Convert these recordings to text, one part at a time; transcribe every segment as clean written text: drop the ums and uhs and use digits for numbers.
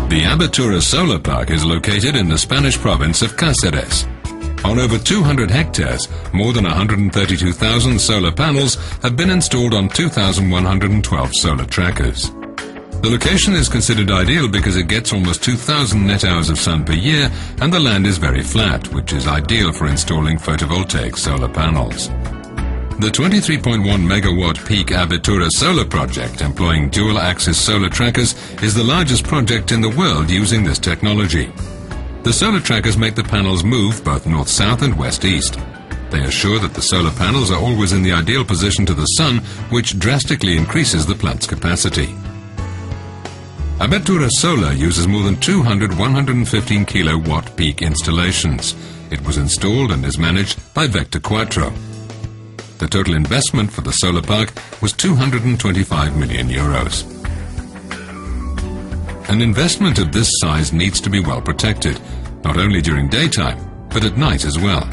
The Abertura Solar Park is located in the Spanish province of Cáceres. On over 200 hectares, more than 132,000 solar panels have been installed on 2,112 solar trackers. The location is considered ideal because it gets almost 2,000 net hours of sun per year, and the land is very flat, which is ideal for installing photovoltaic solar panels. The 23.1 megawatt peak Abertura solar project, employing dual-axis solar trackers, is the largest project in the world using this technology. The solar trackers make the panels move both north-south and west-east. They assure that the solar panels are always in the ideal position to the sun, which drastically increases the plant's capacity. Abertura Solar uses more than 200 115 kilowatt peak installations. It was installed and is managed by Vector Quattro. The total investment for the solar park was 225 million euros. An investment of this size needs to be well protected, not only during daytime, but at night as well.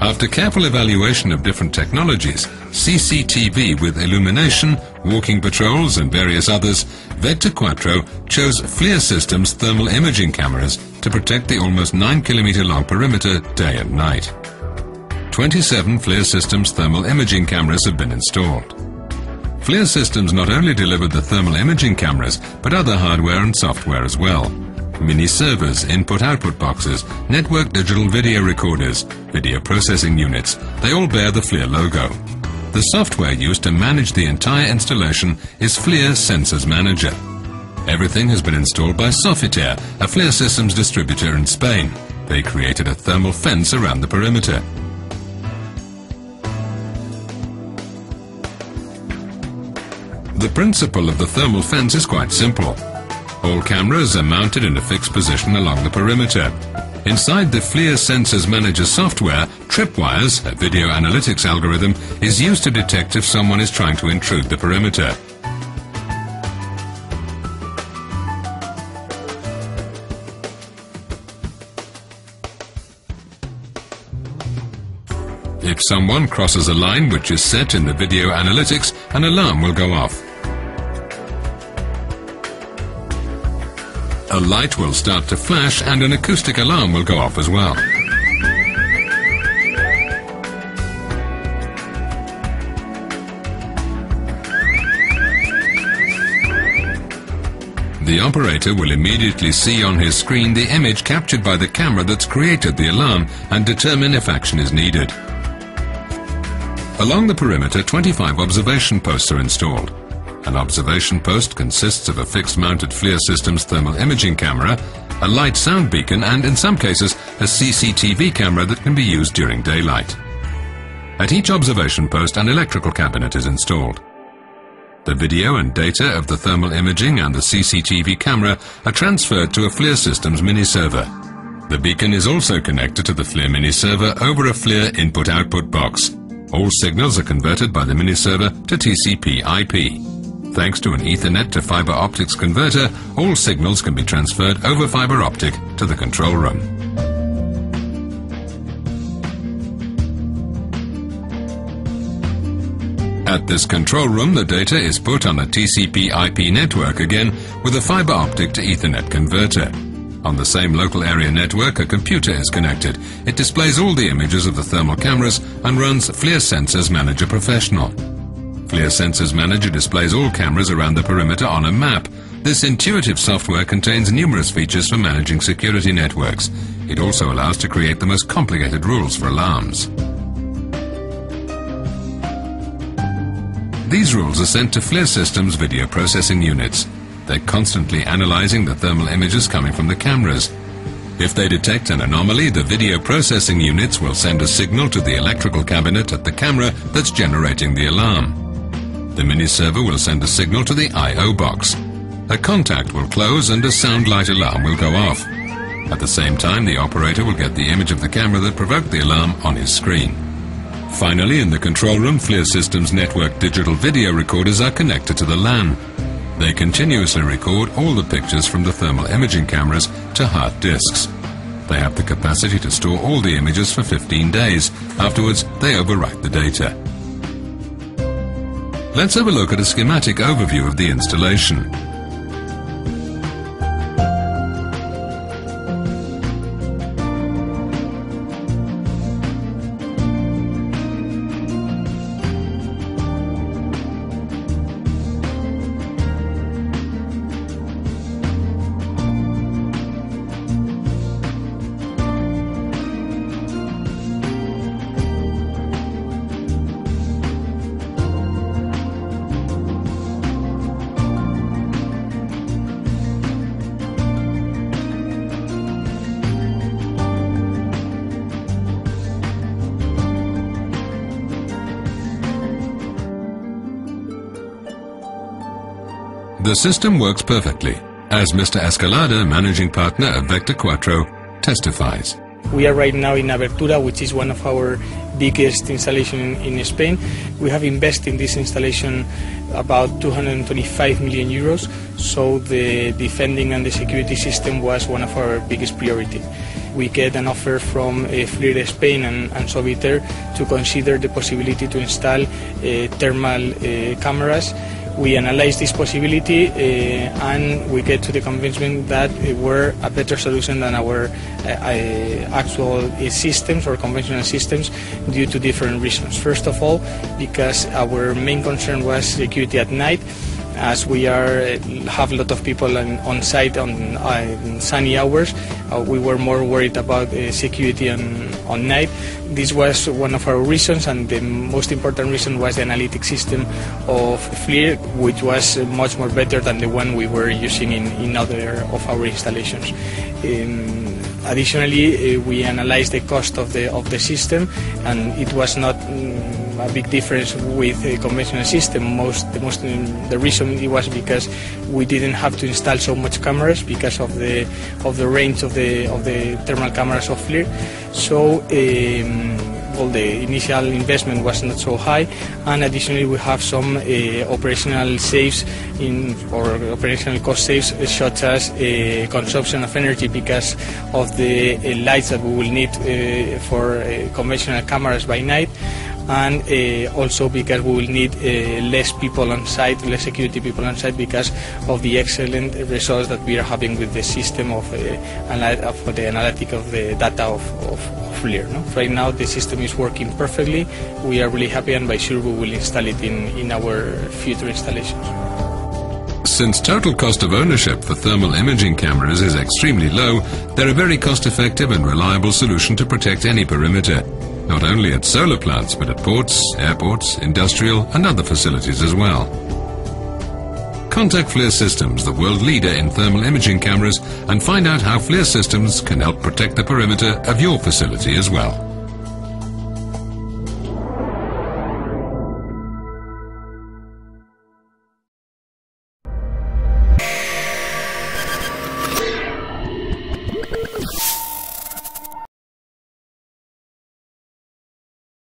After careful evaluation of different technologies, CCTV with illumination, walking patrols and various others, Vector Quattro chose FLIR Systems thermal imaging cameras to protect the almost 9-kilometer long perimeter day and night. 27 FLIR Systems thermal imaging cameras have been installed. FLIR Systems not only delivered the thermal imaging cameras, but other hardware and software as well. Mini servers, input-output boxes, network digital video recorders, video processing units, they all bear the FLIR logo. The software used to manage the entire installation is FLIR Sensors Manager. Everything has been installed by Sofitel, a FLIR Systems distributor in Spain. They created a thermal fence around the perimeter. The principle of the thermal fence is quite simple. All cameras are mounted in a fixed position along the perimeter. Inside the FLIR Sensors Manager software, tripwires, a video analytics algorithm, is used to detect if someone is trying to intrude the perimeter. If someone crosses a line which is set in the video analytics, an alarm will go off. A light will start to flash and an acoustic alarm will go off as well. The operator will immediately see on his screen the image captured by the camera that's created the alarm and determine if action is needed. Along the perimeter, 25 observation posts are installed. An observation post consists of a fixed-mounted FLIR Systems thermal imaging camera, a light sound beacon and, in some cases, a CCTV camera that can be used during daylight. At each observation post, an electrical cabinet is installed. The video and data of the thermal imaging and the CCTV camera are transferred to a FLIR Systems mini-server. The beacon is also connected to the FLIR mini-server over a FLIR input-output box. All signals are converted by the mini-server to TCP/IP. Thanks to an Ethernet to fiber optics converter, all signals can be transferred over fiber optic to the control room. At this control room, the data is put on a TCP/IP network again with a fiber optic to Ethernet converter. On the same local area network, a computer is connected. It displays all the images of the thermal cameras and runs FLIR Sensors Manager Professional. FLIR Sensors Manager displays all cameras around the perimeter on a map. This intuitive software contains numerous features for managing security networks. It also allows to create the most complicated rules for alarms. These rules are sent to FLIR Systems video processing units. They're constantly analyzing the thermal images coming from the cameras. If they detect an anomaly, the video processing units will send a signal to the electrical cabinet at the camera that's generating the alarm. The mini-server will send a signal to the I/O box. A contact will close and a sound light alarm will go off. At the same time, the operator will get the image of the camera that provoked the alarm on his screen. Finally, in the control room, FLIR Systems network digital video recorders are connected to the LAN. They continuously record all the pictures from the thermal imaging cameras to hard disks. They have the capacity to store all the images for 15 days. Afterwards, they overwrite the data. Let's have a look at a schematic overview of the installation. The system works perfectly, as Mr. Escalada, managing partner at Vector Quattro, testifies. We are right now in Abertura, which is one of our biggest installations in Spain. We have invested in this installation about 225 million euros, so the defending and the security system was one of our biggest priorities. We get an offer from FLIR Spain and Soviter to consider the possibility to install thermal cameras. We analyze this possibility and we get to the convincement that we're a better solution than our actual systems or conventional systems due to different reasons. First of all, because our main concern was security at night. As we have a lot of people on site on sunny hours, we were more worried about security on night. This was one of our reasons, and the most important reason was the analytic system of FLIR, which was much more better than the one we were using in other of our installations. Additionally, we analyzed the cost of the system, and it was not a big difference with a conventional system. The reason it was because we didn't have to install so much cameras because of the range of the thermal cameras of FLIR. So the initial investment was not so high, and additionally we have some operational saves or operational cost saves, such as consumption of energy because of the lights that we will need for conventional cameras by night, and also because we will need less people on site, less security people on site, because of the excellent results that we are having with the system of the analytic of the data of FLIR. No? Right now the system is working perfectly. We are really happy, and by sure we will install it in our future installations. Since total cost of ownership for thermal imaging cameras is extremely low, they're a very cost-effective and reliable solution to protect any perimeter, not only at solar plants but at ports, airports, industrial and other facilities as well. Contact FLIR Systems, the world leader in thermal imaging cameras, and find out how FLIR Systems can help protect the perimeter of your facility as well.